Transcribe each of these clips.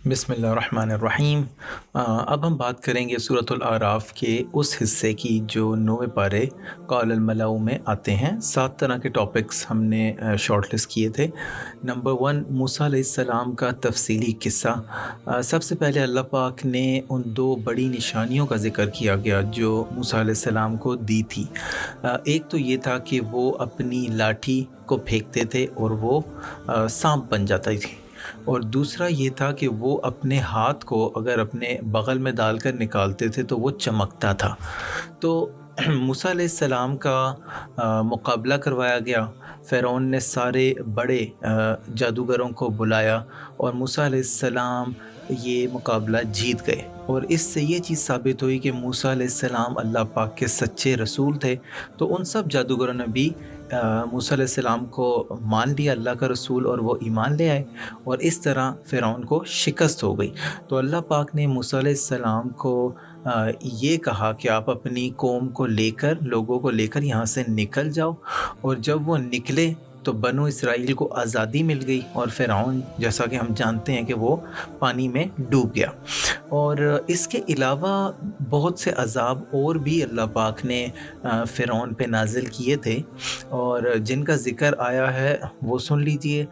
بسم اللہ الرحمن الرحیم۔ اب ہم بات کریں گے سورۃ الاعراف کے اس حصے کی جو 9 پارے قال الملأ میں آتے ہیں۔ 7 طرح کے ٹاپکس ہم نے شارٹ لسٹ کیے تھے۔ نمبر 1، موسیٰ علیہ السلام کا تفصیلی قصہ۔ سب سے پہلے اللہ پاک نے ان 2 بڑی نشانیوں کا ذکر کیا گیا جو موسیٰ علیہ السلام کو دی تھی۔ ایک تو یہ تھا کہ وہ اپنی لاٹھی کو پھینکتے تھے اور وہ سانپ بن جاتا تھی، اور دوسرا یہ تھا کہ وہ اپنے ہاتھ کو اگر اپنے بغل میں ڈال کر نکالتے تھے تو وہ چمکتا تھا۔ تو موسیٰ علیہ السلام کا مقابلہ کروایا گیا۔ فرعون نے سارے بڑے جادوگروں کو بلایا اور موسیٰ علیہ السلام یہ مقابلہ جیت گئے، اور اس سے یہ چیز ثابت ہوئی کہ موسیٰ علیہ السلام اللہ پاک کے سچے رسول تھے۔ تو ان سب جادوگروں نے بھی موسیٰ علیہ السلام کو مان لیا اللہ کا رسول، اور وہ ایمان لے آئے، اور اس طرح فرعون کو شکست ہو گئی۔ تو اللہ پاک نے موسیٰ علیہ السلام کو یہ کہا کہ آپ اپنی قوم کو لے کر، لوگوں کو لے کر یہاں سے نکل جاؤ، اور جب وہ نکلے تو بنو اسرائیل کو آزادی مل گئی، اور فرعون جیسا کہ ہم جانتے ہیں کہ وہ پانی میں ڈوب گیا۔ اور اس کے علاوہ بہت سے عذاب اور بھی اللہ پاک نے فرعون پہ نازل کیے تھے، اور جن کا ذکر آیا ہے وہ سن لیجئے۔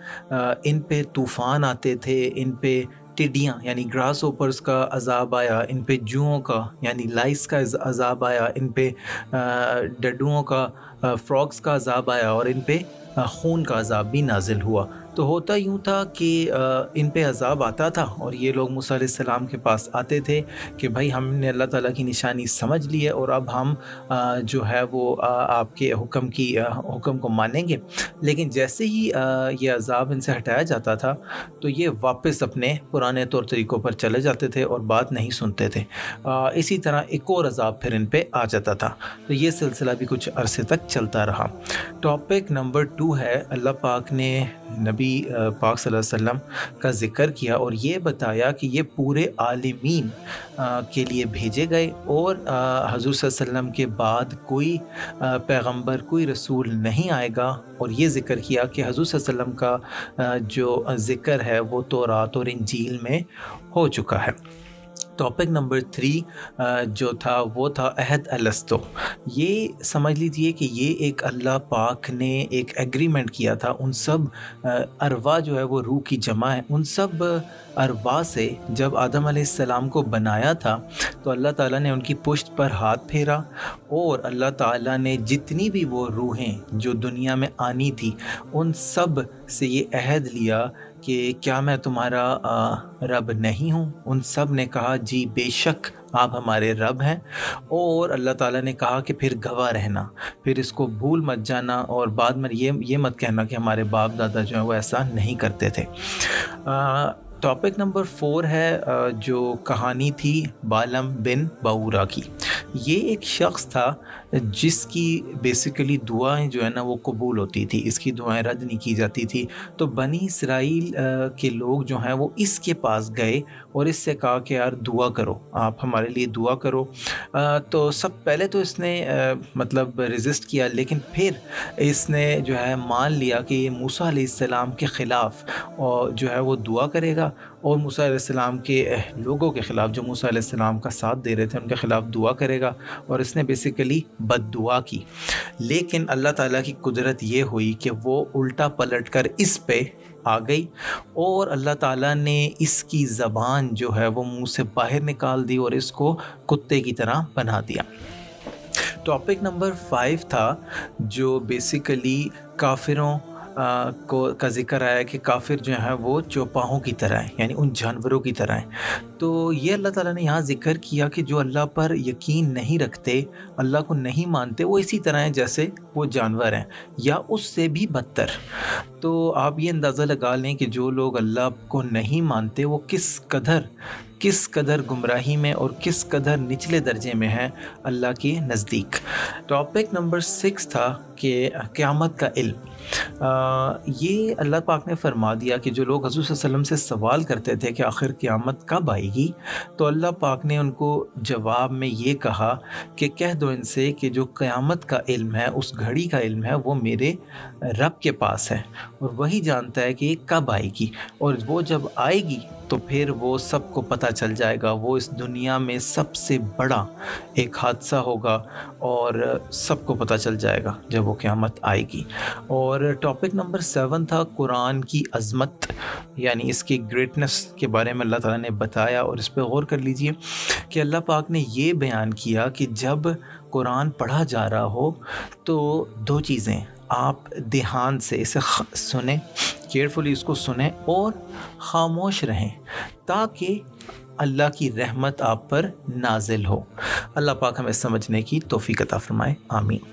ان پہ طوفان آتے تھے، ان پہ ٹڈیاں یعنی گراس اوپرز کا عذاب آیا، ان پہ جوؤں کا یعنی لائس کا عذاب آیا، ان پہ ڈڈوؤں کا فراگز کا عذاب آیا، اور ان پہ خون کا عذاب بھی نازل ہوا۔ تو ہوتا یوں تھا کہ ان پہ عذاب آتا تھا، اور یہ لوگ موسیٰ علیہ السلام کے پاس آتے تھے کہ بھائی ہم نے اللہ تعالیٰ کی نشانی سمجھ لی ہے، اور اب ہم جو ہے وہ آپ کے حکم کو مانیں گے۔ لیکن جیسے ہی یہ عذاب ان سے ہٹایا جاتا تھا تو یہ واپس اپنے پرانے طور طریقوں پر چلے جاتے تھے اور بات نہیں سنتے تھے۔ اسی طرح ایک اور عذاب پھر ان پہ آ جاتا تھا، تو یہ سلسلہ بھی کچھ عرصے تک چلتا رہا۔ ٹاپک نمبر 2 ہے، اللہ پاک نے نبی پاک صلی اللہ علیہ وسلم کا ذکر کیا اور یہ بتایا کہ یہ پورے عالمین کے لیے بھیجے گئے، اور حضور صلی اللہ علیہ وسلم کے بعد کوئی پیغمبر، کوئی رسول نہیں آئے گا، اور یہ ذکر کیا کہ حضور صلی اللہ علیہ وسلم کا جو ذکر ہے وہ تورات اور انجیل میں ہو چکا ہے۔ ٹاپک نمبر 3 جو تھا وہ تھا عہد الستو۔ یہ سمجھ لیجئے کہ یہ ایک اللہ پاک نے ایک ایگریمنٹ کیا تھا ان سب ارواح، جو ہے وہ روح کی جمع ہے، ان سب ارواح سے جب آدم علیہ السلام کو بنایا تھا تو اللہ تعالیٰ نے ان کی پشت پر ہاتھ پھیرا، اور اللہ تعالیٰ نے جتنی بھی وہ روحیں جو دنیا میں آنی تھی ان سب سے یہ عہد لیا کہ کیا میں تمہارا رب نہیں ہوں؟ ان سب نے کہا جی بے شک آپ ہمارے رب ہیں، اور اللہ تعالیٰ نے کہا کہ پھر گواہ رہنا، پھر اس کو بھول مت جانا، اور بعد میں یہ مت کہنا کہ ہمارے باپ دادا جو ہیں وہ ایسا نہیں کرتے تھے۔ ٹاپک نمبر 4 ہے جو کہانی تھی بالم بن باورا کی۔ یہ ایک شخص تھا جس کی بیسیکلی دعائیں جو ہے نا وہ قبول ہوتی تھی، اس کی دعائیں رد نہیں کی جاتی تھی۔ تو بنی اسرائیل کے لوگ جو ہیں وہ اس کے پاس گئے اور اس سے کہا کہ یار دعا کرو، آپ ہمارے لیے دعا کرو۔ تو سب پہلے تو اس نے مطلب ریزسٹ کیا، لیکن پھر اس نے جو ہے مان لیا کہ یہ موسیٰ علیہ السلام کے خلاف جو ہے وہ دعا کرے گا، اور موسیٰ علیہ السلام کے لوگوں کے خلاف جو موسیٰ علیہ السلام کا ساتھ دے رہے تھے ان کے خلاف دعا کرے گا، اور اس نے بیسیکلی بد دعا کی۔ لیکن اللہ تعالیٰ کی قدرت یہ ہوئی کہ وہ الٹا پلٹ کر اس پہ آ گئی، اور اللہ تعالیٰ نے اس کی زبان جو ہے وہ منہ سے باہر نکال دی اور اس کو کتے کی طرح بنا دیا۔ ٹاپک نمبر 5 تھا جو بیسیکلی کافروں کا ذکر آیا کہ کافر جو ہیں وہ چوپاہوں کی طرح ہیں، یعنی ان جانوروں کی طرح ہیں۔ تو یہ اللہ تعالیٰ نے یہاں ذکر کیا کہ جو اللہ پر یقین نہیں رکھتے، اللہ کو نہیں مانتے، وہ اسی طرح ہیں جیسے وہ جانور ہیں، یا اس سے بھی بدتر۔ تو آپ یہ اندازہ لگا لیں کہ جو لوگ اللہ کو نہیں مانتے وہ کس قدر گمراہی میں اور کس قدر نچلے درجے میں ہیں اللہ کے نزدیک۔ ٹاپک نمبر 6 تھا کہ قیامت کا علم۔ یہ اللہ پاک نے فرما دیا کہ جو لوگ حضور صلی اللہ علیہ وسلم سے سوال کرتے تھے کہ آخر قیامت کب آئے گی، تو اللہ پاک نے ان کو جواب میں یہ کہا کہ کہہ دو ان سے کہ جو قیامت کا علم ہے، اس گھڑی کا علم ہے، وہ میرے رب کے پاس ہے، اور وہی جانتا ہے کہ یہ کب آئے گی، اور وہ جب آئے گی تو پھر وہ سب کو پتہ چل جائے گا، وہ اس دنیا میں سب سے بڑا ایک حادثہ ہوگا اور سب کو پتہ چل جائے گا جب وہ قیامت آئے گی۔ اور ٹاپک نمبر 7 تھا قرآن کی عظمت، یعنی اس کی گریٹنس کے بارے میں اللہ تعالیٰ نے بتایا، اور اس پہ غور کر لیجئے کہ اللہ پاک نے یہ بیان کیا کہ جب قرآن پڑھا جا رہا ہو تو 2 چیزیں، آپ دھیان سے اسے سنیں، کیئرفلی اس کو سنیں اور خاموش رہیں تاکہ اللہ کی رحمت آپ پر نازل ہو۔ اللہ پاک ہمیں سمجھنے کی توفیق عطا فرمائے، آمین۔